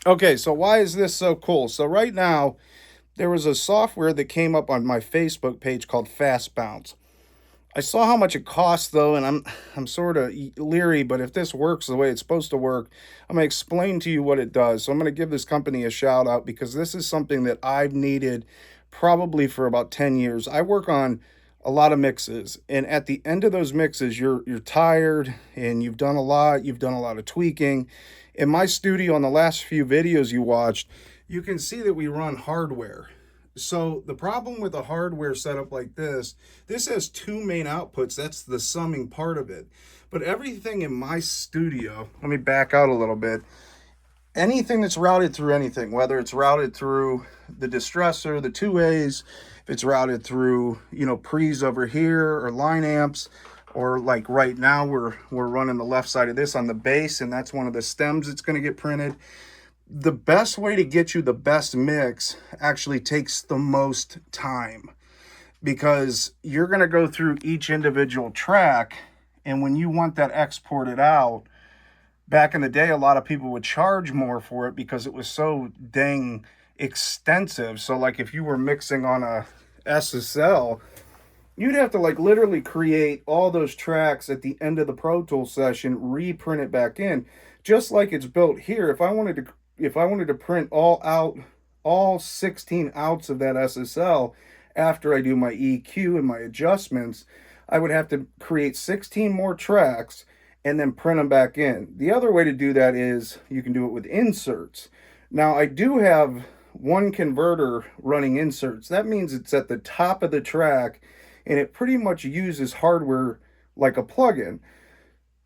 Okay, so why is this so cool? So right now, there was a software that came up on my Facebook page called Fast Bounce. I saw how much it costs though, and I'm sort of leery, but if this works the way it's supposed to work, I'm going to explain to you what it does. So I'm going to give this company a shout out because this is something that I've needed probably for about 10 years. I work on a lot of mixes, and at the end of those mixes, you're tired and you've done a lot of tweaking. In my studio on the last few videos you watched, you can see that we run hardware. So the problem with a hardware setup like this has two main outputs. That's the summing part of it. But everything in my studio, let me back out a little bit. Anything that's routed through anything, whether it's routed through the distressor, the two ways, if it's routed through, pre's over here or line amps, or like right now we're running the left side of this on the bass, and that's one of the stems that's going to get printed. The best way to get you the best mix actually takes the most time because you're going to go through each individual track. And when you want that exported out, back in the day, a lot of people would charge more for it because it was so dang extensive. So like if you were mixing on a SSL, you'd have to like literally create all those tracks at the end of the Pro Tools session, reprint it back in, just like it's built here. If I wanted to print all 16 outs of that SSL after I do my EQ and my adjustments, I would have to create 16 more tracks and then print them back in. The other way to do that is you can do it with inserts. Now, I do have one converter running inserts. That means it's at the top of the track and it pretty much uses hardware like a plugin.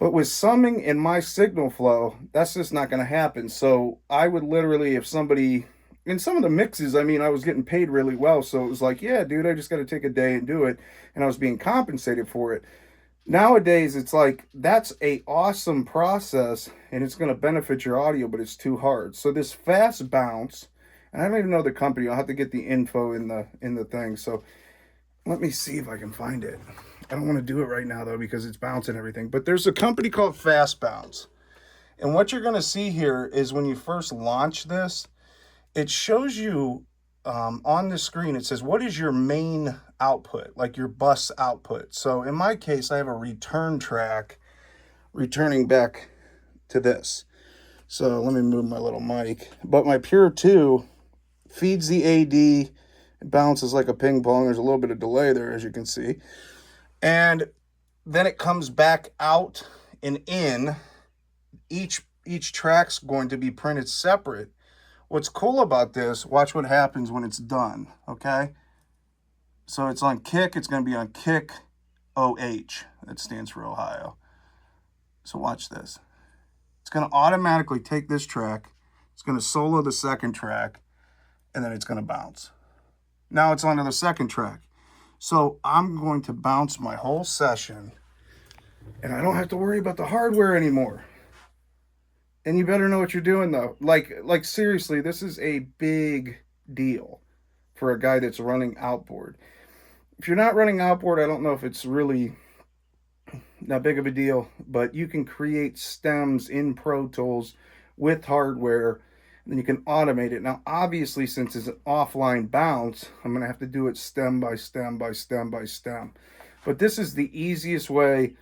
But with summing in my signal flow, that's just not going to happen. So I would literally, if somebody, in some of the mixes, I mean, I was getting paid really well. So it was like, yeah, dude, I just got to take a day and do it. And I was being compensated for it. Nowadays, it's like, that's a awesome process and it's going to benefit your audio, but it's too hard. So this Fast Bounce, and I don't even know the company. I'll have to get the info in the thing. So let me see if I can find it. I don't want to do it right now, though, because it's bouncing everything. But there's a company called Fast Bounce. And what you're going to see here is when you first launch this, it shows you on the screen, it says, what is your main output, like your bus output? So in my case, I have a return track returning back to this. So let me move my little mic. But my Pure 2 feeds the AD. It bounces like a ping pong. There's a little bit of delay there, as you can see. And then it comes back out and in. Each track's going to be printed separate. What's cool about this, watch what happens when it's done, okay? So it's on kick. It's going to be on kick OH. That stands for Ohio. So watch this. It's going to automatically take this track. It's going to solo the second track, and then it's going to bounce. Now it's onto the second track. So I'm going to bounce my whole session, and I don't have to worry about the hardware anymore. And you better know what you're doing, though. Like seriously, this is a big deal for a guy that's running outboard. If you're not running outboard, I don't know if it's really that big of a deal, but you can create stems in Pro Tools with hardware, and then you can automate it. Now, obviously, since it's an offline bounce, I'm going to have to do it stem by stem by stem by stem. But this is the easiest way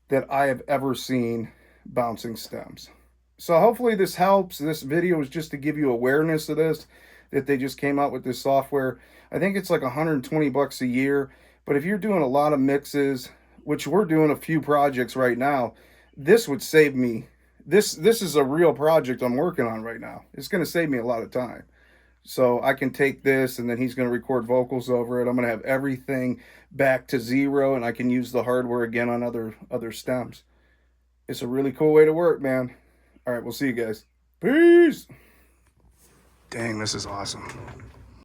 that I have ever seen bouncing stems. So hopefully this helps. This video is just to give you awareness of this, that they just came out with this software. I think it's like 120 bucks a year. But if you're doing a lot of mixes, which we're doing a few projects right now, this would save me. This is a real project I'm working on right now. It's going to save me a lot of time. So I can take this and then he's going to record vocals over it. I'm going to have everything back to zero and I can use the hardware again on other stems. It's a really cool way to work, man. All right, we'll see you guys. Peace. Dang, this is awesome.